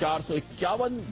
451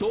2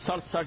67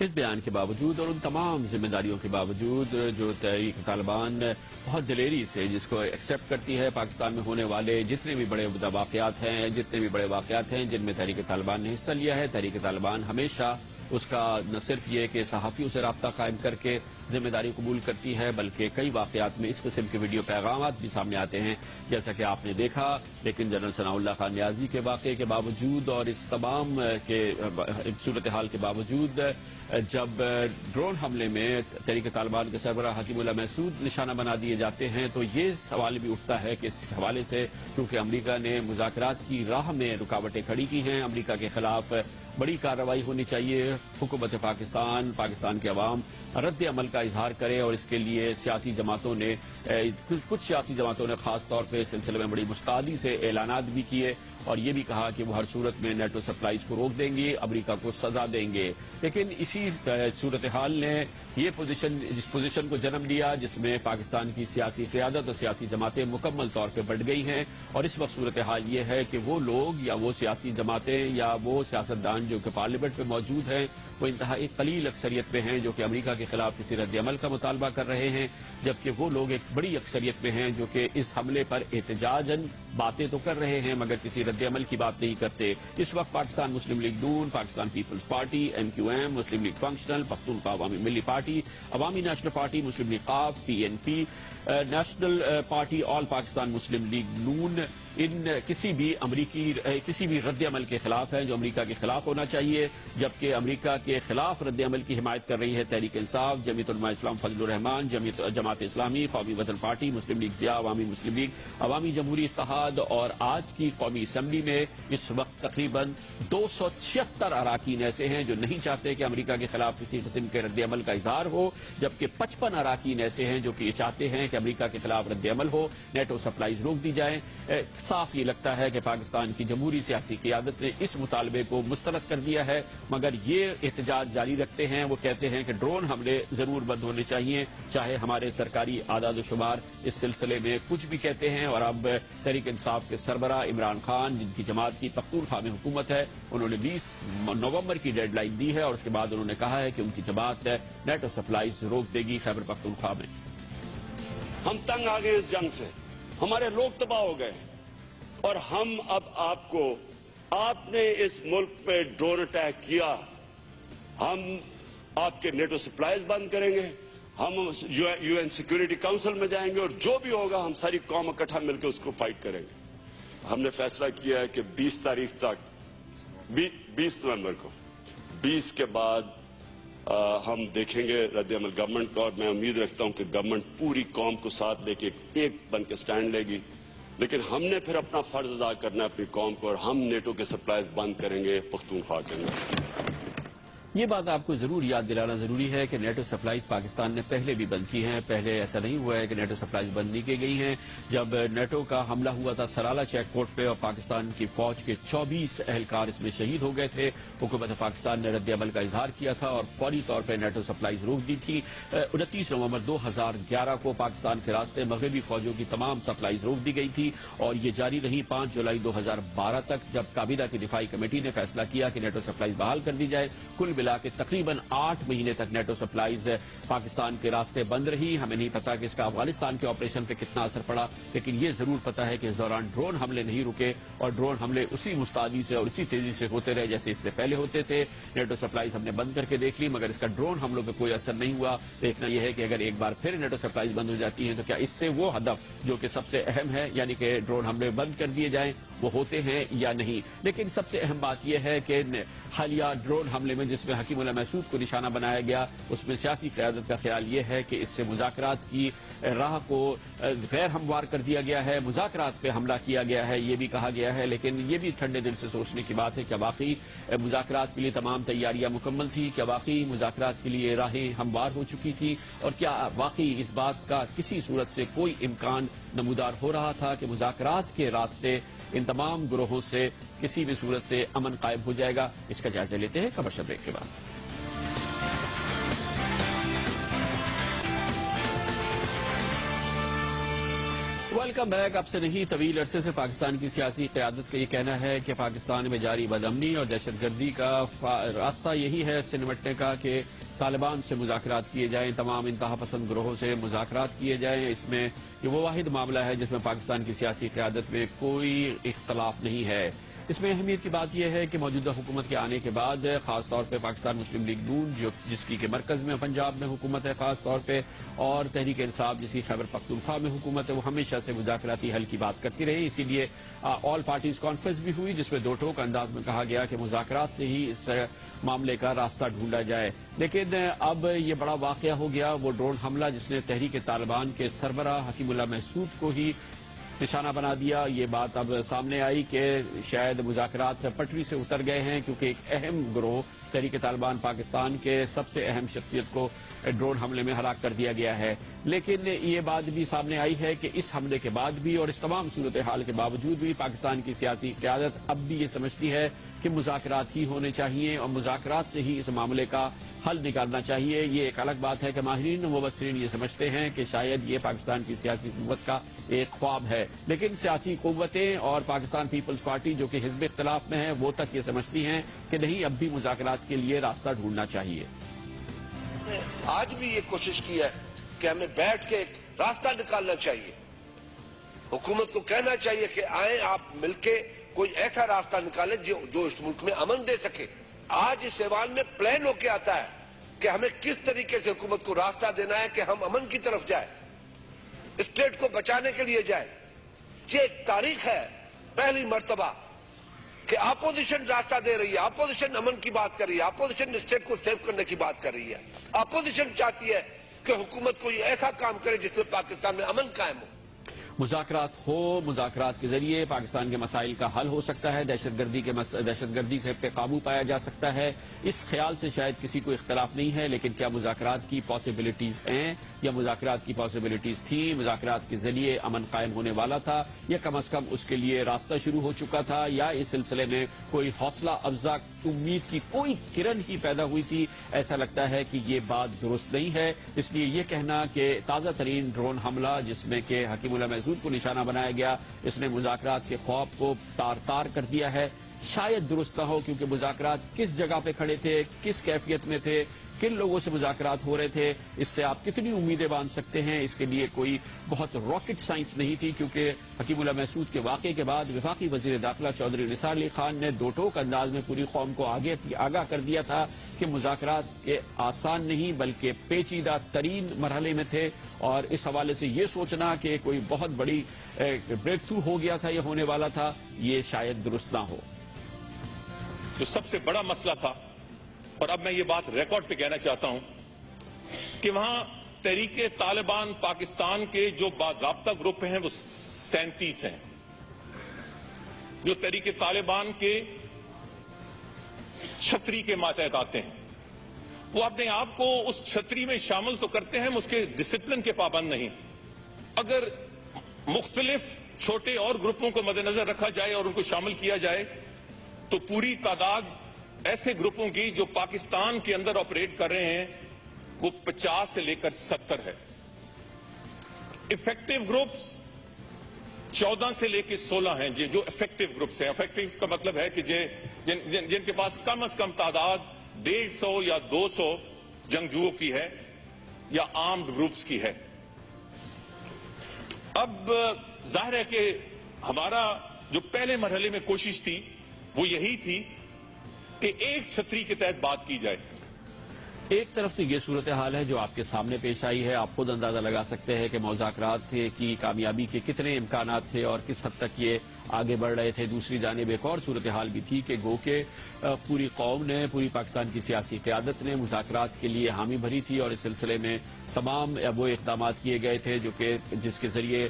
اس بیان کے باوجود اور ان تمام ذمہ داریوں کے باوجود جو تحریک طالبان بہت دلیری سے جس کو ایکسیپٹ کرتی ہے، پاکستان میں ہونے والے جتنے بھی بڑے واقعات ہیں جن میں تحریک طالبان نے حصہ لیا ہے، تحریک طالبان ہمیشہ اس کا نہ صرف یہ کہ صحافیوں سے رابطہ قائم کر کے ذمہ داری قبول کرتی ہے، بلکہ کئی واقعات میں اس قسم کے ویڈیو پیغامات بھی سامنے آتے ہیں جیسا کہ آپ نے دیکھا۔ لیکن جنرل ثناء اللہ خان نیازی کے واقعے کے باوجود اور اس تمام کے صورتحال کے باوجود جب ڈرون حملے میں تحریک طالبان کے سربراہ حکیم اللہ محسود نشانہ بنا دیے جاتے ہیں تو یہ سوال بھی اٹھتا ہے کہ اس حوالے سے کیونکہ امریکہ نے مذاکرات کی راہ میں رکاوٹیں کھڑی کی ہیں، امریکہ کے خلاف بڑی کارروائی ہونی چاہیے، حکومت پاکستان کے عوام رد عمل کا اظہار کرے، اور اس کے لیے کچھ سیاسی جماعتوں نے خاص طور پہ اس سلسلے میں بڑی مستعدی سے اعلانات بھی کیے اور یہ بھی کہا کہ وہ ہر صورت میں نیٹو سپلائیز کو روک دیں گے، امریکہ کو سزا دیں گے۔ لیکن اسی صورتحال نے جس پوزیشن کو جنم دیا جس میں پاکستان کی سیاسی قیادت اور سیاسی جماعتیں مکمل طور پہ بڑھ گئی ہیں، اور اس وقت صورتحال یہ ہے کہ وہ لوگ یا وہ سیاسی جماعتیں یا وہ سیاستدان جو کہ پارلیمنٹ میں موجود ہیں وہ انتہائی قلیل اکثریت میں ہیں جو کہ امریکہ کے خلاف کسی رد عمل کا مطالبہ کر رہے ہیں، جبکہ وہ لوگ ایک بڑی اکثریت میں ہیں جو کہ اس حملے پر احتجاجاً باتیں تو کر رہے ہیں مگر کسی رد عمل کی بات نہیں کرتے۔ اس وقت پاکستان مسلم لیگ نون، پاکستان پیپلز پارٹی، MQM، مسلم لیگ فنکشنل، پختونخوا عوامی ملی پارٹی، عوامی نیشنل پارٹی، مسلم لیگ قاف، PNP، نیشنل پارٹی، آل پاکستان مسلم لیگ نون ان کسی بھی رد عمل کے خلاف ہیں جو امریکہ کے خلاف ہونا چاہیے، جبکہ امریکہ کے خلاف رد عمل کی حمایت کر رہی ہے تحریک انصاف، جمعیت علماء اسلام فضل الرحمان، جماعت اسلامی، قومی وطن پارٹی، مسلم لیگ ضیاء، عوامی مسلم لیگ، عوامی جمہوری اتحاد، اور آج کی قومی اسمبلی میں اس وقت تقریباً 276 اراکین ایسے ہیں جو نہیں چاہتے کہ امریکہ کے خلاف کسی قسم کے رد عمل کا اظہار ہو، جبکہ 55 اراکین ایسے ہیں جو کہ یہ چاہتے ہیں کہ امریکہ کے خلاف رد عمل ہو، نیٹو سپلائیز روک دی جائیں۔ صاف یہ لگتا ہے کہ پاکستان کی جمہوری سیاسی قیادت نے اس مطالبے کو مسترد کر دیا ہے، مگر یہ احتجاج جاری رکھتے ہیں۔ وہ کہتے ہیں کہ ڈرون حملے ضرور بند ہونے چاہیے، چاہے ہمارے سرکاری اعداد و شمار اس سلسلے میں کچھ بھی کہتے ہیں۔ اور اب تحریک انصاف کے سربراہ عمران خان جن کی جماعت کی پختونخوا میں حکومت ہے، انہوں نے 20 نومبر کی ڈیڈ لائن دی ہے اور اس کے بعد انہوں نے کہا ہے کہ ان کی جماعت نیٹو سپلائیز روک دے گی خیبر پختونخوا میں۔ ہم تنگ آ گئے اس جنگ سے، ہمارے لوگ تباہ ہو گئے، اور ہم اب آپ نے اس ملک پہ ڈرون اٹیک کیا، ہم آپ کے نیٹو سپلائیز بند کریں گے، ہم UN سیکورٹی کاؤنسل میں جائیں گے، اور جو بھی ہوگا ہم ساری قوم اکٹھا مل کے اس کو فائٹ کریں گے۔ ہم نے فیصلہ کیا ہے کہ 20 تاریخ تک 20 نومبر کو 20 کے بعد ہم دیکھیں گے رد عمل گورنمنٹ کا، اور میں امید رکھتا ہوں کہ گورنمنٹ پوری قوم کو ساتھ لے کے ایک بن کے سٹینڈ لے گی، لیکن ہم نے پھر اپنا فرض ادا کرنا ہے اپنی قوم کو، اور ہم نیٹو کے سپلائیز بند کریں گے پختونخوا کے اندر۔ یہ بات آپ کو ضرور یاد دلانا ضروری ہے کہ نیٹو سپلائیز پاکستان نے پہلے بھی بند کی ہیں، پہلے ایسا نہیں ہوا ہے کہ نیٹو سپلائیز بند نہیں کی گئی ہیں۔ جب نیٹو کا حملہ ہوا تھا سلالہ چیک پوسٹ پہ اور پاکستان کی فوج کے 24 اہلکار اس میں شہید ہو گئے تھے، حکومت پاکستان نے رد عمل کا اظہار کیا تھا اور فوری طور پہ نیٹو سپلائیز روک دی تھی۔ 29 نومبر 2011 کو پاکستان کے راستے مغربی فوجوں کی تمام سپلائیز روک دی گئی تھی اور یہ جاری رہی 5 جولائی 2012 تک، جب کابینہ کی دفاعی کمیٹی نے فیصلہ کیا کہ نیٹو سپلائیز بحال کر دی جائے۔ کل ملا کے تقریباً 8 مہینے تک نیٹو سپلائیز پاکستان کے راستے بند رہی۔ ہمیں نہیں پتا کہ اس کا افغانستان کے آپریشن پہ کتنا اثر پڑا، لیکن یہ ضرور پتا ہے کہ اس دوران ڈرون حملے نہیں رکے اور ڈرون حملے اسی مستعدی سے اور اسی تیزی سے ہوتے رہے جیسے اس سے پہلے ہوتے تھے۔ نیٹو سپلائیز ہم نے بند کر کے دیکھ لی مگر اس کا ڈرون حملوں پہ کوئی اثر نہیں ہوا۔ دیکھنا یہ ہے کہ اگر ایک بار پھر نیٹو سپلائیز بند ہو جاتی ہیں تو کیا اس سے وہ ہدف جو کہ سب سے اہم ہے یعنی کہ ڈرون حملے بند کر دیے جائیں وہ ہوتے ہیں یا نہیں۔ لیکن سب سے اہم بات یہ ہے کہ حالیہ ڈرون حملے میں جس میں حکیم اللہ محسود کو نشانہ بنایا گیا اس میں سیاسی قیادت کا خیال یہ ہے کہ اس سے مذاکرات کی راہ کو غیر ہموار کر دیا گیا ہے، مذاکرات پہ حملہ کیا گیا ہے یہ بھی کہا گیا ہے، لیکن یہ بھی ٹھنڈے دل سے سوچنے کی بات ہے کہ واقعی مذاکرات کے لیے تمام تیاریاں مکمل تھی، کیا واقعی مذاکرات کے لیے راہیں ہموار ہو چکی تھی، اور کیا واقعی اس بات کا کسی صورت سے کوئی امکان نمودار ہو رہا تھا کہ مذاکرات کے راستے ان تمام گروہوں سے کسی بھی صورت سے امن قائم ہو جائے گا۔ اس کا جائزہ لیتے ہیں کمرشل بریک کے بعد۔ Welcome back. اب سے نہیں طویل عرصے سے پاکستان کی سیاسی قیادت کا یہ کہنا ہے کہ پاکستان میں جاری بدامنی اور دہشت گردی کا راستہ یہی ہے اس سے نمٹنے کا کہ طالبان سے مذاکرات کیے جائیں, تمام انتہا پسند گروہوں سے مذاکرات کیے جائیں. اس میں یہ وہ واحد معاملہ ہے جس میں پاکستان کی سیاسی قیادت میں کوئی اختلاف نہیں ہے. اس میں اہمیت کی بات یہ ہے کہ موجودہ حکومت کے آنے کے بعد خاص طور پہ پاکستان مسلم لیگ نون جس کی کہ مرکز میں پنجاب میں حکومت ہے خاص طور پہ, اور تحریک انصاف جس کی خیبر پختونخوا میں حکومت ہے, وہ ہمیشہ سے مذاکراتی حل کی بات کرتی رہی. اسی لیے آل پارٹیز کانفرنس بھی ہوئی جس میں دو ٹوک انداز میں کہا گیا کہ مذاکرات سے ہی اس معاملے کا راستہ ڈھونڈا جائے. لیکن اب یہ بڑا واقعہ ہو گیا, وہ ڈرون حملہ جس نے تحریک طالبان کے سربراہ حکیم اللہ محسود کو ہی نشانہ بنا دیا. یہ بات اب سامنے آئی کہ شاید مذاکرات پٹری سے اتر گئے ہیں کیونکہ ایک اہم گروہ تحریک طالبان پاکستان کے سب سے اہم شخصیت کو ڈرون حملے میں ہلاک کر دیا گیا ہے. لیکن یہ بات بھی سامنے آئی ہے کہ اس حملے کے بعد بھی اور اس تمام صورتحال کے باوجود بھی پاکستان کی سیاسی قیادت اب بھی یہ سمجھتی ہے کہ مذاکرات ہی ہونے چاہیے اور مذاکرات سے ہی اس معاملے کا حل نکالنا چاہیے. یہ ایک الگ بات ہے کہ ماہرین و مبصرین یہ سمجھتے ہیں کہ شاید یہ پاکستان کی سیاسی قوت کا ایک خواب ہے, لیکن سیاسی قوتیں اور پاکستان پیپلز پارٹی جو کہ حزب اختلاف میں ہے وہ تک یہ سمجھتی ہیں کہ نہیں, اب بھی مذاکرات کے لیے راستہ ڈھونڈنا چاہیے. آج بھی یہ کوشش کی ہے کہ ہمیں بیٹھ کے ایک راستہ نکالنا چاہیے. حکومت کو کہنا چاہیے کہ آئیں آپ مل کے کوئی ایسا راستہ نکالیں جو اس ملک میں امن دے سکے. آج اس ایوان میں پلان ہو کے آتا ہے کہ ہمیں کس طریقے سے حکومت کو راستہ دینا ہے کہ ہم امن کی طرف جائیں, اسٹیٹ کو بچانے کے لیے جائیں. یہ ایک تاریخ ہے پہلی مرتبہ کہ اپوزیشن راستہ دے رہی ہے, اپوزیشن امن کی بات کر رہی ہے, اپوزیشن اسٹیٹ کو سیو کرنے کی بات کر رہی ہے. اپوزیشن چاہتی ہے کہ حکومت کو یہ ایسا کام کرے جس میں پاکستان میں امن قائم ہو. مذاکرات ہو, مذاکرات کے ذریعے پاکستان کے مسائل کا حل ہو سکتا ہے, دہشت گردی سے پہ قابو پایا جا سکتا ہے. اس خیال سے شاید کسی کو اختلاف نہیں ہے, لیکن کیا مذاکرات کی پاسبلٹیز ہیں یا مذاکرات کی پاسبلٹیز تھیں, مذاکرات کے ذریعے امن قائم ہونے والا تھا یا کم از کم اس کے لیے راستہ شروع ہو چکا تھا, یا اس سلسلے میں کوئی حوصلہ افزا امید کی کوئی کرن ہی پیدا ہوئی تھی. ایسا لگتا ہے کہ یہ بات درست نہیں ہے. اس لیے یہ کہنا کہ تازہ ترین ڈرون حملہ جس میں کہ حکیم اللہ محسود کو نشانہ بنایا گیا, اس نے مذاکرات کے خواب کو تار تار کر دیا ہے, شاید درست نہ ہو, کیونکہ مذاکرات کس جگہ پہ کھڑے تھے, کس کیفیت میں تھے, کن لوگوں سے مذاکرات ہو رہے تھے, اس سے آپ کتنی امیدیں باندھ سکتے ہیں. اس کے لیے کوئی بہت راکٹ سائنس نہیں تھی, کیونکہ حکیم اللہ محسود کے واقعے کے بعد وفاقی وزیر داخلہ چودھری نثار علی خان نے دو ٹوک انداز میں پوری قوم کو آگاہ کر دیا تھا کہ مذاکرات کے آسان نہیں بلکہ پیچیدہ ترین مرحلے میں تھے, اور اس حوالے سے یہ سوچنا کہ کوئی بہت بڑی بریک تھرو ہو گیا تھا یا ہونے والا تھا, یہ شاید درست نہ ہو. جو سب سے بڑا مسئلہ تھا, اور اب میں یہ بات ریکارڈ پہ کہنا چاہتا ہوں کہ وہاں تحریک طالبان پاکستان کے جو باضابطہ گروپ ہیں وہ 37 ہیں, جو تحریک طالبان کے چھتری کے ماتحت آتے ہیں. وہ اپنے آپ کو اس چھتری میں شامل تو کرتے ہیں, اس کے ڈسپلن کے پابند نہیں. اگر مختلف چھوٹے اور گروپوں کو مد نظر رکھا جائے اور ان کو شامل کیا جائے تو پوری تعداد ایسے گروپوں کی جو پاکستان کے اندر آپریٹ کر رہے ہیں وہ 50 سے لے کر 70 ہے. افیکٹو گروپس 14 سے لے کے 16 ہیں جو افیکٹو گروپس ہیں. افیکٹو کا مطلب ہے کہ جن کے پاس کم از کم تعداد 150 یا 200 جنگجوؤں کی ہے یا آرمڈ گروپس کی ہے. اب ظاہر ہے کہ ہمارا جو پہلے مرحلے میں کوشش تھی وہ یہی تھی کہ ایک چھتری کے تحت بات کی جائے. ایک طرف تو یہ صورتحال ہے جو آپ کے سامنے پیش آئی ہے, آپ خود اندازہ لگا سکتے ہیں کہ مذاکرات کی کامیابی کے کتنے امکانات تھے اور کس حد تک یہ آگے بڑھ رہے تھے. دوسری جانب ایک اور صورتحال بھی تھی کہ گو کہ پوری قوم نے, پوری پاکستان کی سیاسی قیادت نے مذاکرات کے لیے حامی بھری تھی, اور اس سلسلے میں تمام وہ اقدامات کیے گئے تھے جس کے ذریعے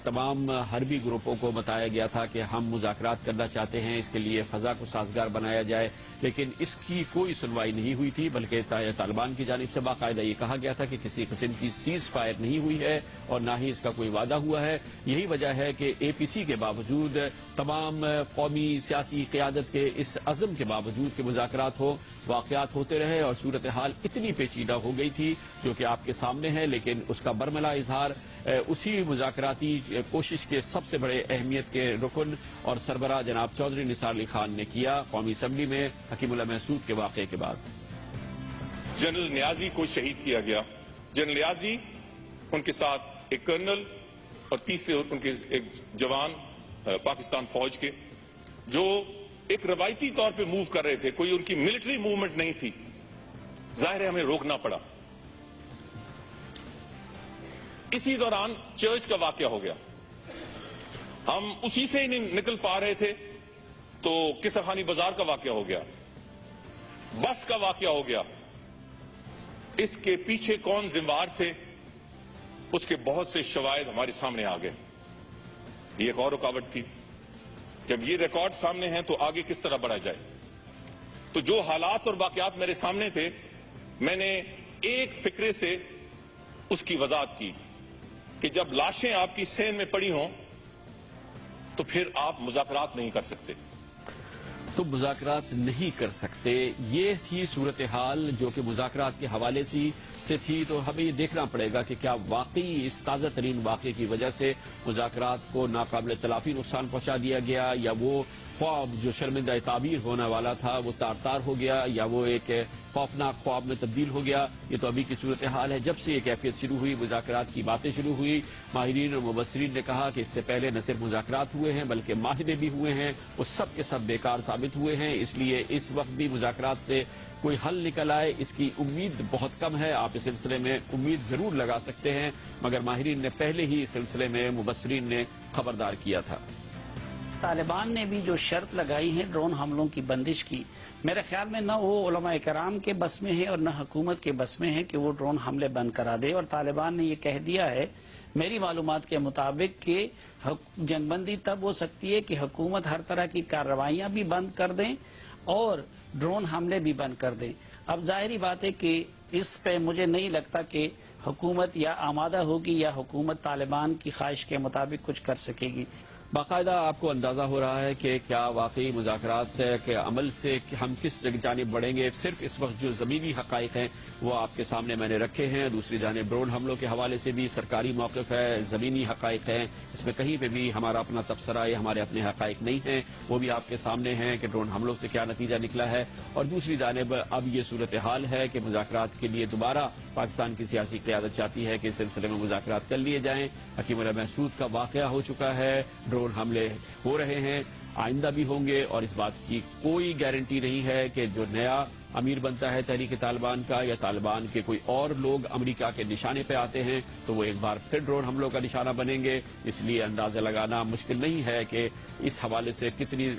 تمام حربی گروپوں کو بتایا گیا تھا کہ ہم مذاکرات کرنا چاہتے ہیں, اس کے لیے فضا کو سازگار بنایا جائے. لیکن اس کی کوئی سنوائی نہیں ہوئی تھی, بلکہ طالبان کی جانب سے باقاعدہ یہ کہا گیا تھا کہ کسی قسم کی سیز فائر نہیں ہوئی ہے اور نہ ہی اس کا کوئی وعدہ ہوا ہے. یہی وجہ ہے کہ اے پی سی کے باوجود تمام قومی سیاسی قیادت کے اس عزم کے باوجود کہ مذاکرات ہو، واقعات ہوتے رہے اور صورتحال اتنی پیچیدہ ہو گئی تھی جو کہ آپ کے سامنے ہے، لیکن اس کا برملا اظہار اسی مذاکراتی کوشش کے سب سے بڑے اہمیت کے رکن اور سربراہ جناب چودھری نثار علی خان نے کیا قومی اسمبلی میں حکیم اللہ محسود کے واقعے کے بعد۔ جنرل نیازی کو شہید کیا گیا۔ جنرل نیازی، ان کے ساتھ ایک کرنل اور تیسرے ان کے ایک جوان پاکستان فوج کے، جو ایک روایتی طور پہ موو کر رہے تھے، کوئی ان کی ملٹری موومنٹ نہیں تھی، ظاہر ہے ہمیں روکنا پڑا۔ اسی دوران چرچ کا واقعہ ہو گیا، ہم اسی سے ہی نکل پا رہے تھے تو قصہ خانی بازار کا واقعہ ہو گیا، بس کا واقعہ ہو گیا۔ اس کے پیچھے کون ذمہ دار تھے، اس کے بہت سے شواہد ہمارے سامنے آ گئے۔ یہ ایک اور رکاوٹ تھی۔ جب یہ ریکارڈ سامنے ہیں تو آگے کس طرح بڑھا جائے؟ تو جو حالات اور واقعات میرے سامنے تھے، میں نے ایک فکرے سے اس کی وضاحت کی کہ جب لاشیں آپ کی صحن میں پڑی ہوں تو پھر آپ مذاکرات نہیں کر سکتے۔ تو مذاکرات نہیں کر سکتے، یہ تھی صورتحال جو کہ مذاکرات کے حوالے سے تھی۔ تو ہمیں یہ دیکھنا پڑے گا کہ کیا واقعی اس تازہ ترین واقعے کی وجہ سے مذاکرات کو ناقابل تلافی نقصان پہنچا دیا گیا، یا وہ خواب جو شرمندہ تعبیر ہونے والا تھا وہ تار تار ہو گیا، یا وہ ایک خوفناک خواب میں تبدیل ہو گیا۔ یہ تو ابھی کی صورتحال ہے۔ جب سے یہ کیفیت شروع ہوئی، مذاکرات کی باتیں شروع ہوئی، ماہرین اور مبصرین نے کہا کہ اس سے پہلے نہ صرف مذاکرات ہوئے ہیں بلکہ معاہدے بھی ہوئے ہیں، وہ سب کے سب بیکار ثابت ہوئے ہیں۔ اس لیے اس وقت بھی مذاکرات سے کوئی حل نکل آئے اس کی امید بہت کم ہے۔ آپ اس سلسلے میں امید ضرور لگا سکتے ہیں، مگر ماہرین نے پہلے ہی اس سلسلے میں مبصرین نے خبردار کیا تھا۔ طالبان نے بھی جو شرط لگائی ہے ڈرون حملوں کی بندش کی، میرے خیال میں نہ وہ علماء کرام کے بس میں ہے اور نہ حکومت کے بس میں ہے کہ وہ ڈرون حملے بند کرا دے۔ اور طالبان نے یہ کہہ دیا ہے میری معلومات کے مطابق کہ جنگ بندی تب ہو سکتی ہے کہ حکومت ہر طرح کی کارروائیاں بھی بند کر دیں اور ڈرون حملے بھی بند کر دیں۔ اب ظاہری بات ہے کہ اس پہ مجھے نہیں لگتا کہ حکومت یا آمادہ ہوگی یا حکومت طالبان کی خواہش کے مطابق کچھ کر سکے گی۔ باقاعدہ آپ کو اندازہ ہو رہا ہے کہ کیا واقعی مذاکرات کے عمل سے ہم کس جانب بڑھیں گے؟ صرف اس وقت جو زمینی حقائق ہیں وہ آپ کے سامنے میں نے رکھے ہیں، دوسری جانب ڈرون حملوں کے حوالے سے بھی سرکاری موقف ہے، زمینی حقائق ہیں، اس میں کہیں پہ بھی ہمارا اپنا تبصرہ یا ہمارے اپنے حقائق نہیں ہیں، وہ بھی آپ کے سامنے ہیں کہ ڈرون حملوں سے کیا نتیجہ نکلا ہے۔ اور دوسری جانب اب یہ صورتحال ہے کہ مذاکرات کے لیے دوبارہ پاکستان کی سیاسی قیادت چاہتی ہے کہ اس سلسلے میں مذاکرات کر لیے جائیں۔ حکیم اللہ محسود کا واقعہ ہو چکا ہے، ڈرون حملے ہو رہے ہیں، آئندہ بھی ہوں گے، اور اس بات کی کوئی گارنٹی نہیں ہے کہ جو نیا امیر بنتا ہے تحریک طالبان کا یا طالبان کے کوئی اور لوگ امریکہ کے نشانے پہ آتے ہیں تو وہ ایک بار پھر ڈرون حملوں کا نشانہ بنیں گے۔ اس لیے اندازہ لگانا مشکل نہیں ہے کہ اس حوالے سے کتنی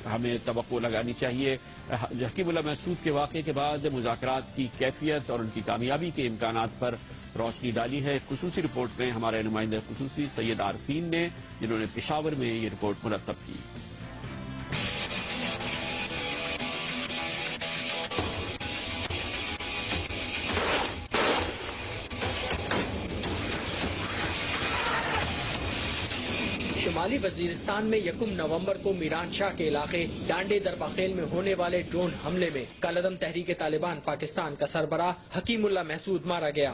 ہمیں توقع لگانی چاہیے۔ حکیم اللہ محسود کے واقعے کے بعد مذاکرات کی کیفیت اور ان کی کامیابی کے امکانات پر روشنی ڈالی ہے خصوصی رپورٹ میں ہمارے نمائندہ خصوصی سید عارفین نے، جنہوں نے پشاور میں یہ رپورٹ مرتب کی۔ شمالی وزیرستان میں 1 نومبر کو میران شاہ کے علاقے ڈانڈے درباخیل میں ہونے والے ڈرون حملے میں کالعدم تحریک طالبان پاکستان کا سربراہ حکیم اللہ محسود مارا گیا۔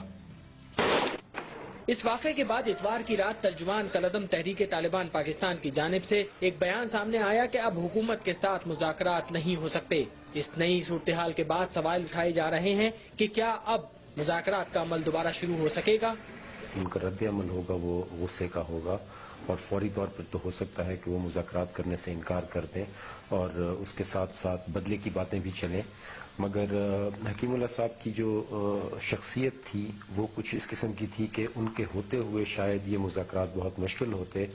اس واقعے کے بعد اتوار کی رات ترجمان کالعدم تحریک طالبان پاکستان کی جانب سے ایک بیان سامنے آیا کہ اب حکومت کے ساتھ مذاکرات نہیں ہو سکتے۔ اس نئی صورتحال کے بعد سوال اٹھائے جا رہے ہیں کہ کیا اب مذاکرات کا عمل دوبارہ شروع ہو سکے گا؟ ان کا رد عمل ہوگا وہ غصے کا ہوگا، اور فوری طور پر تو ہو سکتا ہے کہ وہ مذاکرات کرنے سے انکار کر دیں اور اس کے ساتھ ساتھ بدلے کی باتیں بھی چلیں۔ مگر حکیم اللہ صاحب کی جو شخصیت تھی وہ کچھ اس قسم کی تھی کہ ان کے ہوتے ہوئے شاید یہ مذاکرات بہت مشکل ہوتے،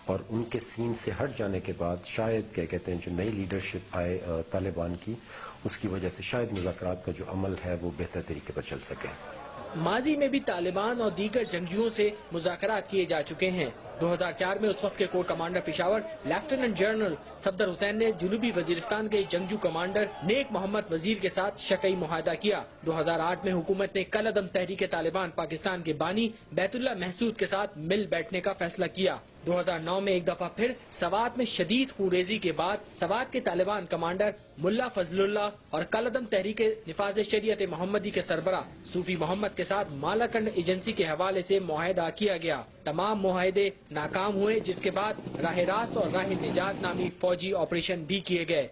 اور ان کے سین سے ہٹ جانے کے بعد شاید کیا کہتے ہیں جو نئی لیڈرشپ آئے طالبان کی، اس کی وجہ سے شاید مذاکرات کا جو عمل ہے وہ بہتر طریقے پر چل سکے۔ ماضی میں بھی طالبان اور دیگر جنگجوؤں سے مذاکرات کیے جا چکے ہیں 2004 میں اس وقت کے corps commander Peshawar lieutenant general Safdar Hussain نے جنوبی وزیرستان کے جنگجو کمانڈر نیک محمد وزیر کے ساتھ شقی معاہدہ کیا۔ 2008 میں حکومت نے کل عدم تحریک طالبان پاکستان کے بانی بیت اللہ محسود کے ساتھ مل بیٹھنے کا فیصلہ کیا۔ 2009 میں ایک دفعہ پھر سوات میں شدید خونریزی کے بعد سوات کے طالبان کمانڈر ملا فضل اللہ اور کل عدم تحریک نفاذ شریعت محمدی کے سربراہ صوفی محمد کے ساتھ مالاکنڈ ایجنسی کے حوالے سے معاہدہ کیا گیا۔ تمام معاہدے ناکام ہوئے، جس کے بعد راہ راست اور راہ نجات نامی فوجی آپریشن بھی کیے گئے۔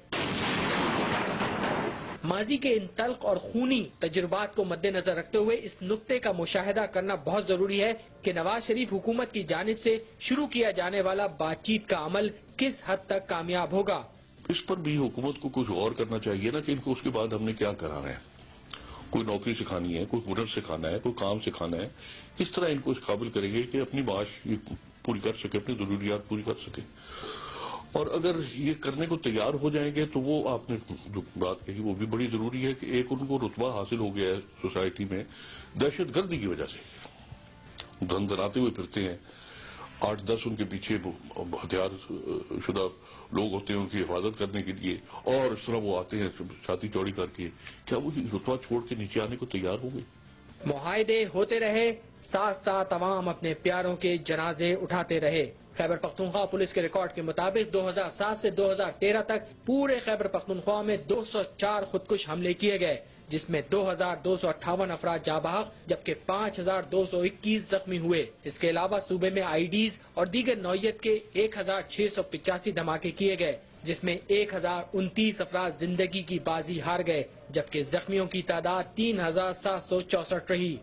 ماضی کے ان تلخ اور خونی تجربات کو مد نظر رکھتے ہوئے اس نقطے کا مشاہدہ کرنا بہت ضروری ہے کہ نواز شریف حکومت کی جانب سے شروع کیا جانے والا بات چیت کا عمل کس حد تک کامیاب ہوگا۔ اس پر بھی حکومت کو کچھ غور کرنا چاہیے نا کہ ان کو اس کے بعد ہم نے کیا کرانا ہے۔ کوئی نوکری سکھانی ہے، کوئی ہنر سکھانا ہے، کوئی کام سکھانا ہے، کس طرح ان کو اس قابل کریں گے کہ اپنی معاش پوری کر سکے، اپنی ضروریات پوری کر سکے۔ اور اگر یہ کرنے کو تیار ہو جائیں گے تو وہ آپ نے جو بات کہی وہ بھی بڑی ضروری ہے کہ ایک ان کو رتبہ حاصل ہو گیا ہے سوسائٹی میں دہشت گردی کی وجہ سے، دھندناتے ہوئے پھرتے ہیں، 8-10 ان کے پیچھے ہتھیار شدہ لوگ ہوتے ہیں ان کی حفاظت کرنے کے لیے، اور اس طرح وہ آتے ہیں چھاتی چوڑی کر کے، کیا وہ رتبہ چھوڑ کے نیچے آنے کو تیار ہوں گے؟ معاہدے ہوتے رہے، ساتھ ساتھ عوام اپنے پیاروں کے جنازے اٹھاتے رہے۔ خیبر پختونخوا پولیس کے ریکارڈ کے مطابق 2007 سے 2013 تک پورے خیبر پختونخوا میں 204 خودکش حملے کیے گئے، جس میں 2258 افراد جاں بحق جبکہ 5221 زخمی ہوئے۔ اس کے علاوہ صوبے میں آئی ڈیز اور دیگر نوعیت کے 1685 دھماکے کیے گئے، جس میں 1029 افراد زندگی کی بازی ہار گئے جبکہ زخمیوں کی تعداد 3764 رہی۔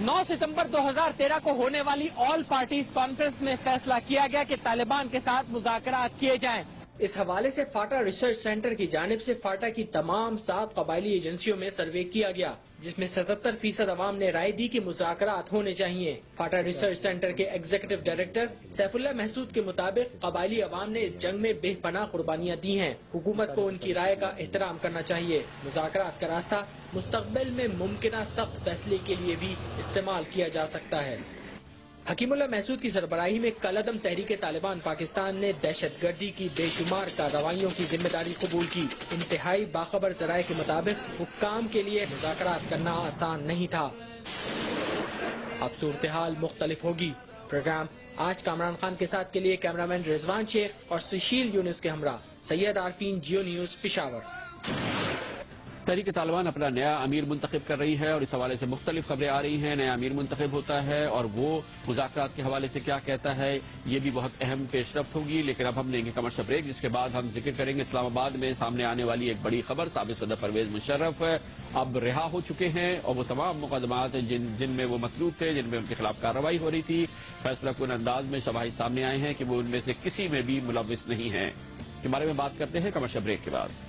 9 ستمبر 2013 کو ہونے والی آل پارٹیز کانفرنس میں فیصلہ کیا گیا کہ طالبان کے ساتھ مذاکرات کیے جائیں۔ اس حوالے سے فاٹا ریسرچ سینٹر کی جانب سے فاٹا کی تمام 7 قبائلی ایجنسیوں میں سروے کیا گیا، جس میں 77% عوام نے رائے دی کہ مذاکرات ہونے چاہیے۔ فاٹا ریسرچ سینٹر کے ایگزیکٹو ڈائریکٹر سیف اللہ محسود کے مطابق قبائلی عوام نے اس جنگ میں بے پناہ قربانیاں دی ہیں، حکومت کو ان کی رائے کا احترام کرنا چاہیے۔ مذاکرات کا راستہ مستقبل میں ممکنہ سخت فیصلے کے لیے بھی استعمال کیا جا سکتا ہے۔ حکیم اللہ محسود کی سربراہی میں کل عدم تحریک طالبان پاکستان نے دہشت گردی کی بے شمار کارروائیوں کی ذمہ داری قبول کی۔ انتہائی باخبر ذرائع کے مطابق حکام کے لیے مذاکرات کرنا آسان نہیں تھا۔ اب صورتحال مختلف ہوگی۔ پروگرام آج کامران خان کے ساتھ کے لیے کیمرامین رضوان شیخ اور سشیل یونس کے ہمراہ سید عارفین، جیو نیوز، پشاور۔ تحریک طالبان اپنا نیا امیر منتخب کر رہی ہے اور اس حوالے سے مختلف خبریں آ رہی ہیں۔ نیا امیر منتخب ہوتا ہے اور وہ مذاکرات کے حوالے سے کیا کہتا ہے، یہ بھی بہت اہم پیش رفت ہوگی۔ لیکن اب ہم لیں گے کمرشل بریک، جس کے بعد ہم ذکر کریں گے اسلام آباد میں سامنے آنے والی ایک بڑی خبر۔ سابق صدر پرویز مشرف اب رہا ہو چکے ہیں اور وہ تمام مقدمات جن میں وہ مطلوب تھے، جن میں ان کے خلاف کارروائی ہو رہی تھی، فیصلہ کن انداز میں شواہد سامنے آئے ہیں کہ وہ ان میں سے کسی میں بھی ملوث نہیں ہیں۔ اس کے بارے میں بات کرتے ہیں کمرشل بریک کے بعد۔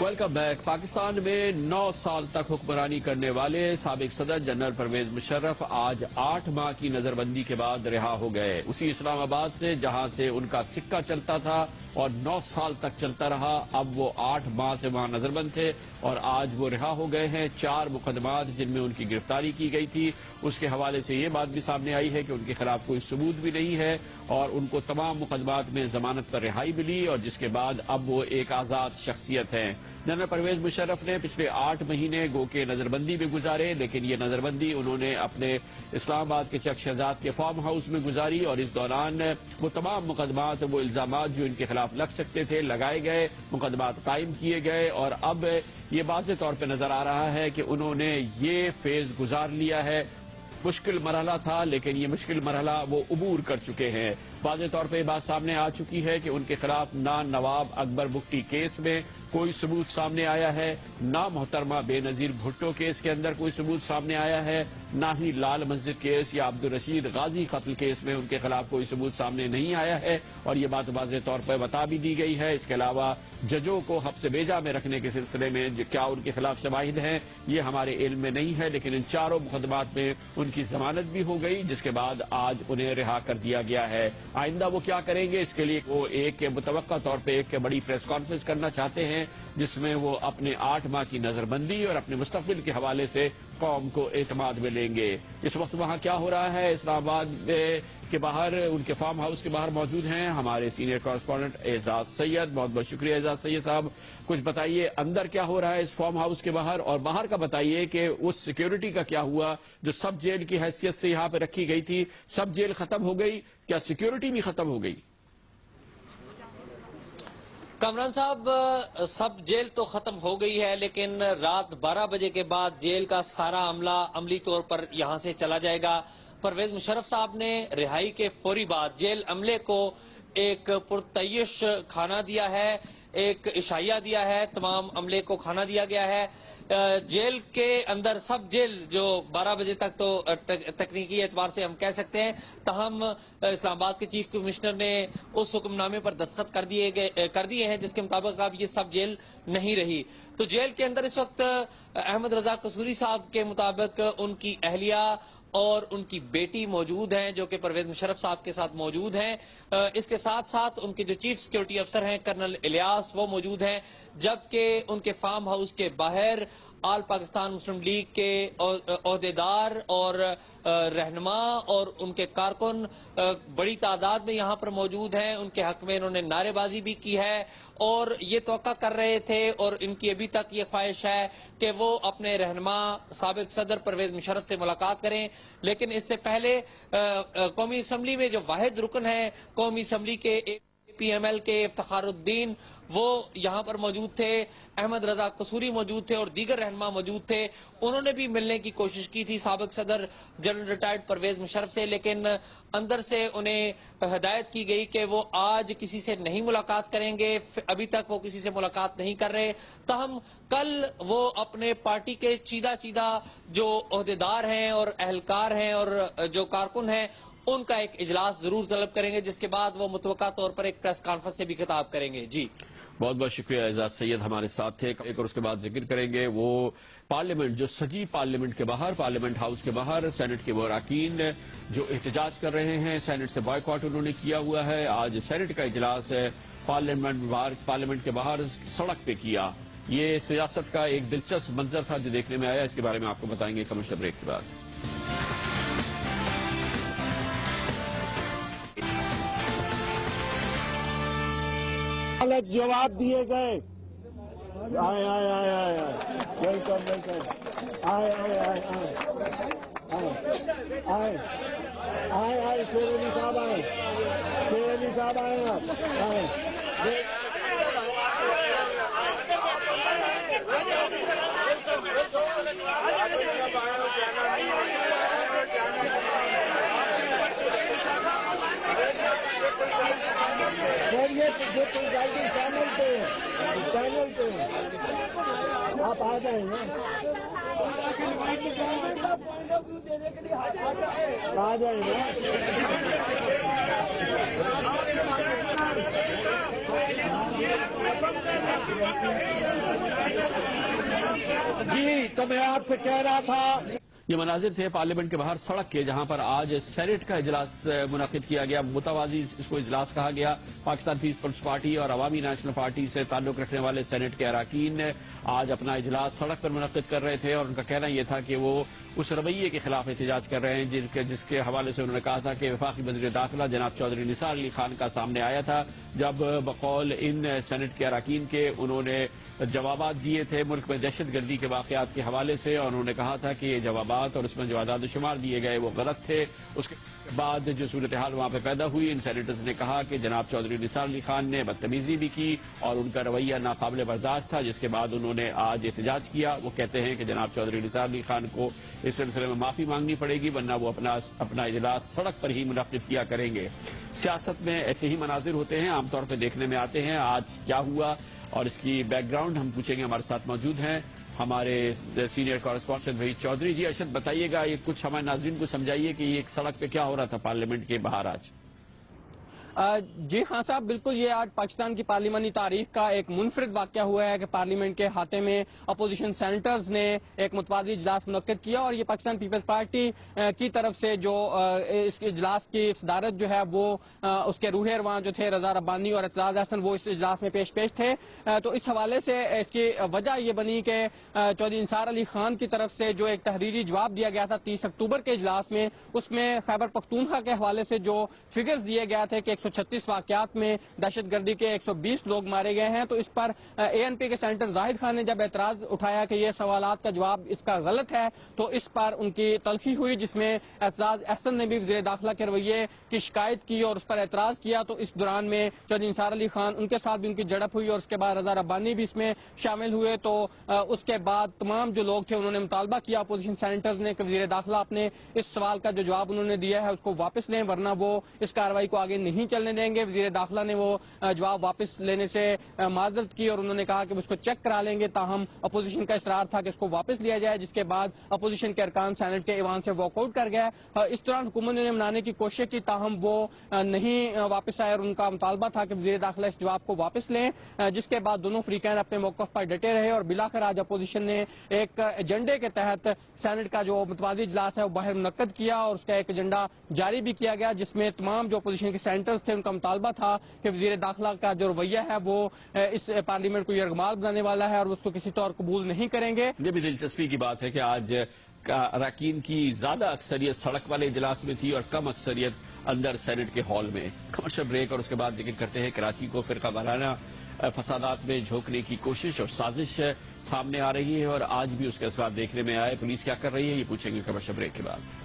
Welcome back. پاکستان میں 9 سال تک حکمرانی کرنے والے سابق صدر جنرل پرویز مشرف آج 8 ماہ کی نظر بندی کے بعد رہا ہو گئے، اسی اسلام آباد سے جہاں سے ان کا سکہ چلتا تھا اور 9 سال تک چلتا رہا۔ اب وہ 8 ماہ سے وہاں نظر بند تھے اور آج وہ رہا ہو گئے ہیں۔ 4 مقدمات جن میں ان کی گرفتاری کی گئی تھی، اس کے حوالے سے یہ بات بھی سامنے آئی ہے کہ ان کے خلاف کوئی ثبوت بھی نہیں ہے اور ان کو تمام مقدمات میں ضمانت پر رہائی ملی، اور جس کے بعد اب وہ ایک آزاد شخصیت ہیں۔ جنرل پرویز مشرف نے پچھلے 8 مہینے گو کے نظر بندی میں گزارے، لیکن یہ نظر بندی انہوں نے اپنے اسلام آباد کے چک شہزاد کے فارم ہاؤس میں گزاری اور اس دوران وہ تمام مقدمات، وہ الزامات جو ان کے خلاف لگ سکتے تھے لگائے گئے، مقدمات قائم کیے گئے، اور اب یہ واضح طور پہ نظر آ رہا ہے کہ انہوں نے یہ فیز گزار لیا ہے۔ مشکل مرحلہ تھا لیکن یہ مشکل مرحلہ وہ عبور کر چکے ہیں۔ واضح طور پہ یہ بات سامنے آ چکی ہے کہ ان کے خلاف نہ نواب اکبر بگٹی کیس میں کوئی ثبوت سامنے آیا ہے، نہ محترمہ بے نظیر بھٹو کیس کے اندر کوئی ثبوت سامنے آیا ہے، نہ ہی لال مسجد کیس یا عبدالرشید غازی قتل کیس میں ان کے خلاف کوئی ثبوت سامنے نہیں آیا ہے، اور یہ بات واضح طور پر بتا بھی دی گئی ہے۔ اس کے علاوہ ججوں کو حبس بیجا میں رکھنے کے سلسلے میں کیا ان کے خلاف شواہد ہیں یہ ہمارے علم میں نہیں ہے، لیکن ان چاروں مقدمات میں ان کی ضمانت بھی ہو گئی، جس کے بعد آج انہیں رہا کر دیا گیا ہے۔ آئندہ وہ کیا کریں گے، اس کے لیے وہ ایک متوقع طور پہ ایک بڑی پریس کانفرنس کرنا چاہتے ہیں، جس میں وہ اپنے 8 ماہ کی نظر بندی اور اپنے مستقبل کے حوالے سے قوم کو اعتماد میں لیں گے۔ اس وقت وہاں کیا ہو رہا ہے، اسلام آباد کے باہر ان کے فارم ہاؤس کے باہر موجود ہیں ہمارے سینئر کورسپونڈنٹ اعزاز سید۔ بہت بہت شکریہ اعزاز سید صاحب، کچھ بتائیے اندر کیا ہو رہا ہے اس فارم ہاؤس کے باہر، اور باہر کا بتائیے کہ اس سیکیورٹی کا کیا ہوا جو سب جیل کی حیثیت سے یہاں پہ رکھی گئی تھی، سب جیل ختم ہو گئی، کیا سیکیورٹی بھی ختم ہو گئی؟ کامران صاحب، سب جیل تو ختم ہو گئی ہے، لیکن رات 12 بجے کے بعد جیل کا سارا عملہ عملی طور پر یہاں سے چلا جائے گا۔ پرویز مشرف صاحب نے رہائی کے فوری بعد جیل عملے کو ایک پرتعیش کھانا دیا ہے، ایک عشائیہ دیا ہے، تمام عملے کو کھانا دیا گیا ہے۔ جیل کے اندر سب جیل جو 12 بجے تک تو تکنیکی اعتبار سے ہم کہہ سکتے ہیں، تاہم اسلام آباد کے چیف کمشنر نے اس حکم نامے پر دستخط کر دیے ہیں جس کے مطابق اب یہ سب جیل نہیں رہی۔ تو جیل کے اندر اس وقت احمد رضا قصوری صاحب کے مطابق ان کی اہلیہ اور ان کی بیٹی موجود ہیں جو کہ پرویز مشرف صاحب کے ساتھ موجود ہیں۔ اس کے ساتھ ساتھ ان کے جو چیف سیکیورٹی افسر ہیں کرنل الیاس وہ موجود ہیں، جبکہ ان کے فارم ہاؤس کے باہر آل پاکستان مسلم لیگ کے عہدیدار اور رہنما اور ان کے کارکن بڑی تعداد میں یہاں پر موجود ہیں۔ ان کے حق میں انہوں نے نعرے بازی بھی کی ہے اور یہ توقع کر رہے تھے، اور ان کی ابھی تک یہ خواہش ہے کہ وہ اپنے رہنما سابق صدر پرویز مشرف سے ملاقات کریں، لیکن اس سے پہلے قومی اسمبلی میں جو واحد رکن ہے قومی اسمبلی کے پی ایم ایل کے افتخار الدین وہ یہاں پر موجود تھے، احمد رضا قصوری موجود تھے اور دیگر رہنما موجود تھے۔ انہوں نے بھی ملنے کی کوشش کی تھی سابق صدر جنرل ریٹائرڈ پرویز مشرف سے، لیکن اندر سے انہیں ہدایت کی گئی کہ وہ آج کسی سے نہیں ملاقات کریں گے، ابھی تک وہ کسی سے ملاقات نہیں کر رہے۔ تاہم کل وہ اپنے پارٹی کے چیدہ جو عہدیدار ہیں اور اہلکار ہیں اور جو کارکن ہیں ان کا ایک اجلاس ضرور طلب کریں گے، جس کے بعد وہ متوقع طور پر ایک پریس کانفرنس سے بھی خطاب کریں گے۔ جی بہت بہت شکریہ اعزاز سید ہمارے ساتھ تھے، ایک اور اس کے بعد ذکر کریں گے وہ پارلیمنٹ، جو سجی پارلیمنٹ کے باہر، پارلیمنٹ ہاؤس کے باہر سینٹ کے وہ اراکین جو احتجاج کر رہے ہیں، سینٹ سے بائیکاٹ انہوں نے کیا ہوا ہے۔ آج سینٹ کا اجلاس پارلیمنٹ کے باہر سڑک پہ کیا۔ یہ سیاست کا ایک دلچسپ منظر تھا جو دیکھنے میں آیا، اس کے بارے میں آپ کو بتائیں گے کمرشل بریک کے بعد۔ غلط جواب دیے گئے۔ آئے آئے آئے آئے ویلکم ویلکم، آئے آئے آئے آئے آئے آئے آئے شیر علی صاحب آئے، شیر علی صاحب آئے، آپ آئے۔ یہ جلدی چینل پہ آپ آ جائیں گے، آ جائیں گے۔ جی تو میں آپ سے کہہ رہا تھا، یہ مناظر تھے پارلیمنٹ کے باہر سڑک کے، جہاں پر آج سینٹ کا اجلاس منعقد کیا گیا۔ متوازی اس کو اجلاس کہا گیا۔ پاکستان پیپلز پارٹی اور عوامی نیشنل پارٹی سے تعلق رکھنے والے سینٹ کے اراکین آج اپنا اجلاس سڑک پر منعقد کر رہے تھے، اور ان کا کہنا یہ تھا کہ وہ اس رویے کے خلاف احتجاج کر رہے ہیں جس کے حوالے سے انہوں نے کہا تھا کہ وفاقی وزیر داخلہ جناب چودھری نثار علی خان کا سامنے آیا تھا، جب بقول ان سینٹ کے اراکین کے انہوں نے جوابات دیے تھے ملک میں دہشت گردی کے واقعات کے حوالے سے، اور انہوں نے کہا تھا کہ یہ جوابات اور اس میں جو اعداد و شمار دیے گئے وہ غلط تھے۔ اس کے بعد جو صورتحال وہاں پہ پیدا ہوئی، ان سینیٹرز نے کہا کہ جناب چودھری نثار علی خان نے بدتمیزی بھی کی اور ان کا رویہ ناقابل برداشت تھا، جس کے بعد انہوں نے آج احتجاج کیا۔ وہ کہتے ہیں کہ جناب چودھری نثار علی خان کو اس سلسلے میں معافی مانگنی پڑے گی، ورنہ وہ اپنا اجلاس سڑک پر ہی منعقد کیا کریں گے۔ سیاست میں ایسے ہی مناظر ہوتے ہیں، عام طور پہ دیکھنے میں آتے ہیں۔ آج کیا ہوا اور اس کی بیک گراؤنڈ ہم پوچھیں گے، ہمارے ساتھ موجود ہیں ہمارے سینئر کورسپونڈنٹ وحید چودھری. جی ارشد بتائیے گا، یہ کچھ ہمارے ناظرین کو سمجھائیے کہ یہ ایک سڑک پہ کیا ہو رہا تھا پارلیمنٹ کے باہر آج. جی ہاں صاحب، بالکل یہ آج پاکستان کی پارلیمانی تاریخ کا ایک منفرد واقعہ ہوا ہے کہ پارلیمنٹ کے احاطے میں اپوزیشن سینیٹرز نے ایک متبادل اجلاس منعقد کیا، اور یہ پاکستان پیپلز پارٹی کی طرف سے جو اس اجلاس کی صدارت جو ہے وہ اس کے روح رواں جو تھے رضا ربانی اور اعتراض احسن، وہ اس اجلاس میں پیش تھے. تو اس حوالے سے اس کی وجہ یہ بنی کہ چودھری انصار علی خان کی طرف سے جو ایک تحریری جواب دیا گیا تھا 30 اکتوبر کے اجلاس میں، اس میں خیبر پختونخوا کے حوالے سے جو فگرز دیے گئے تھے کہ 136 واقعات میں دہشت گردی کے 120 لوگ مارے گئے ہیں. تو اس پر اے این پی کے سینیٹر زاہد خان نے جب اعتراض اٹھایا کہ یہ سوالات کا جواب اس کا غلط ہے، تو اس پر ان کی تلخی ہوئی، جس میں اعتراض احسن نے بھی وزیر داخلہ کے رویے کی شکایت کی اور اس پر اعتراض کیا. تو اس دوران میں چودھری انصار علی خان ان کے ساتھ بھی ان کی جھڑپ ہوئی، اور اس کے بعد رضا ربانی بھی اس میں شامل ہوئے. تو اس کے بعد تمام جو لوگ تھے انہوں نے مطالبہ کیا اپوزیشن سینیٹرز نے کہ وزیر داخلہ اپنے اس سوال کا جو جواب انہوں نے دیا ہے اس کو واپس لیں، ورنہ وہ اس کارروائی کو آگے نہیں چلنے دیں گے. وزیر داخلہ نے وہ جواب واپس لینے سے معذرت کی اور انہوں نے کہا کہ اس کو چیک کرا لیں گے، تاہم اپوزیشن کا اصرار تھا کہ اس کو واپس لیا جائے، جس کے بعد اپوزیشن کے ارکان سینٹ کے ایوان سے واک آؤٹ کر گئے. اس دوران حکومت نے منانے کی کوشش کی، تاہم وہ نہیں واپس آئے، اور ان کا مطالبہ تھا کہ وزیر داخلہ اس جواب کو واپس لیں، جس کے بعد دونوں فریقین اپنے موقف پر ڈٹے رہے. اور بلاخر آج اپوزیشن نے ایک ایجنڈے کے تحت سینٹ کا جو متبادل اجلاس ہے وہ باہر منعقد کیا، اور اس کا ایک ایجنڈا جاری بھی کیا گیا، جس میں تمام جو اپوزیشن کے سینیٹرز تھے ان کا مطالبہ تھا کہ وزیر داخلہ کا جو رویہ ہے وہ اس پارلیمنٹ کو یرغمال بنانے والا ہے اور اس کو کسی طور قبول نہیں کریں گے. یہ بھی دلچسپی کی بات ہے کہ آج اراکین کی زیادہ اکثریت سڑک والے اجلاس میں تھی اور کم اکثریت اندر سینٹ کے ہال میں. کمرشل بریک اور اس کے بعد ذکر کرتے ہیں کراچی کو فرقہ وارانہ فسادات میں جھونکنے کی کوشش اور سازش سامنے آ رہی ہے، اور آج بھی اس کے اثرات دیکھنے میں آئے. پولیس کیا کر رہی ہے یہ پوچھیں گے کمرشل بریک کے بعد.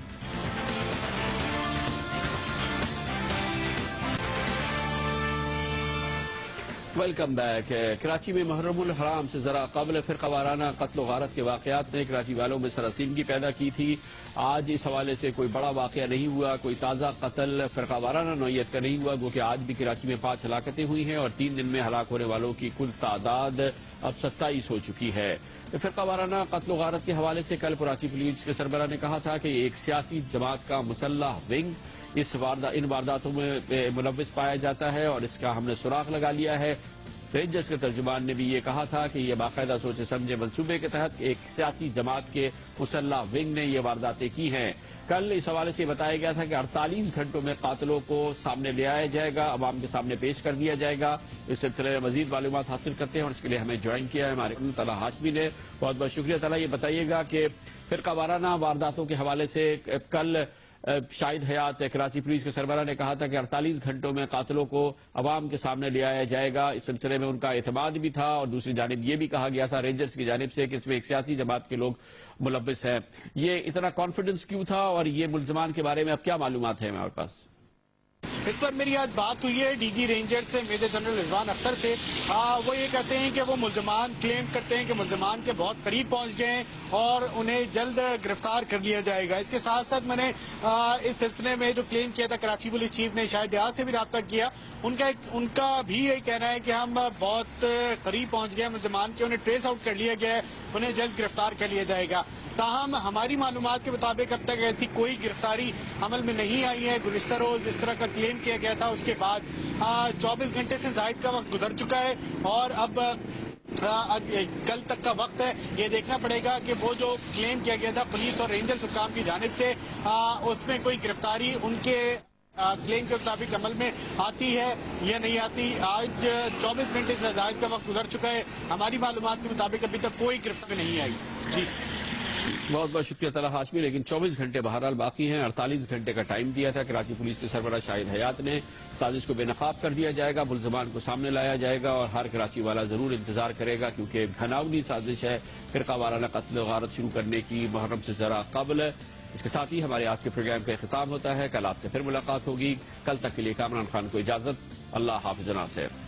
Welcome back. کراچی میں محرم الحرام سے ذرا قبل فرقہ وارانہ قتل و غارت کے واقعات نے کراچی والوں میں سراسیمگی پیدا کی تھی. آج اس حوالے سے کوئی بڑا واقعہ نہیں ہوا، کوئی تازہ قتل فرقہ وارانہ نوعیت کا نہیں ہوا، گو کہ آج بھی کراچی میں 5 ہلاکتیں ہوئی ہیں اور 3 دن میں ہلاک ہونے والوں کی کل تعداد اب 27 ہو چکی ہے. فرقہ وارانہ قتل و غارت کے حوالے سے کل کراچی پولیس کے سربراہ نے کہا تھا کہ یہ ایک سیاسی جماعت کا مسلح ونگ ان وارداتوں میں ملوث پایا جاتا ہے اور اس کا ہم نے سراغ لگا لیا ہے. رینجرز کے ترجمان نے بھی یہ کہا تھا کہ یہ باقاعدہ سوچے سمجھے منصوبے کے تحت ایک سیاسی جماعت کے مسلح ونگ نے یہ وارداتیں کی ہیں. کل اس حوالے سے بتایا گیا تھا کہ 48 گھنٹوں میں قاتلوں کو سامنے لے آیا جائے گا، عوام کے سامنے پیش کر دیا جائے گا. اس سلسلے میں مزید معلومات حاصل کرتے ہیں اور اس کے لیے ہمیں جوائن کیا ہے ہمارے طلحہ ہاشمی نے. بہت بہت شکریہ طلحہ. یہ بتائیے گا کہ فرقہ وارانہ وارداتوں کے حوالے سے کل شاہد حیات کراچی پولیس کے سربراہ نے کہا تھا کہ 48 گھنٹوں میں قاتلوں کو عوام کے سامنے لے آیا جائے گا. اس سلسلے میں ان کا اعتماد بھی تھا اور دوسری جانب یہ بھی کہا گیا تھا رینجرز کی جانب سے کہ اس میں ایک سیاسی جماعت کے لوگ ملوث ہیں. یہ اتنا کانفیڈنس کیوں تھا اور یہ ملزمان کے بارے میں اب کیا معلومات ہیں ہمارے پاس؟ اس پر میری آج بات ہوئی ہے ڈی جی رینجر سے میجر جنرل رضوان اختر سے. وہ یہ کہتے ہیں کہ وہ ملزمان کلیم کرتے ہیں کہ ملزمان کے بہت قریب پہنچ گئے ہیں اور انہیں جلد گرفتار کر لیا جائے گا. اس کے ساتھ ساتھ میں نے اس سلسلے میں جو کلیم کیا تھا کراچی پولیس چیف نے شاہد حیات سے بھی رابطہ کیا. ان کا بھی یہی کہنا ہے کہ ہم بہت قریب پہنچ گئے ملزمان کے، انہیں ٹریس آؤٹ کر لیا گیا ہے، انہیں جلد گرفتار کر لیا جائے گا. تاہم ہماری معلومات کے مطابق اب تک ایسی کوئی گرفتاری عمل میں نہیں آئی ہے. گزشتہ روز اس طرح کا کلیم کیا گیا تھا، اس کے بعد 24 گھنٹے سے زائد کا وقت گزر چکا ہے اور اب کل تک کا وقت ہے. یہ دیکھنا پڑے گا کہ وہ جو کلیم کیا گیا تھا پولیس اور رینجر حکام کی جانب سے اس میں کوئی گرفتاری ان کے کلیم کے مطابق عمل میں آتی ہے یا نہیں آتی. آج 24 گھنٹے سے زائد کا وقت گزر چکا ہے، ہماری معلومات کے مطابق ابھی تک کوئی گرفتاری نہیں آئی. جی بہت بہت شکریہ طلحہ ہاشمی. لیکن 24 گھنٹے بہرحال باقی ہیں. 48 گھنٹے کا ٹائم دیا تھا کراچی پولیس کے سربراہ شاہد حیات نے. سازش کو بے نقاب کر دیا جائے گا، ملزمان کو سامنے لایا جائے گا اور ہر کراچی والا ضرور انتظار کرے گا کیونکہ گھناؤنی سازش ہے فرقہ وارانہ قتل و غارت شروع کرنے کی محرم سے ذرا قبل. اس کے ساتھ ہی ہمارے آج کے پروگرام کا اختتام ہوتا ہے. کل آپ سے پھر ملاقات ہوگی. کل تک کے لیے کامران خان کو اجازت. اللہ حافظ ناصر.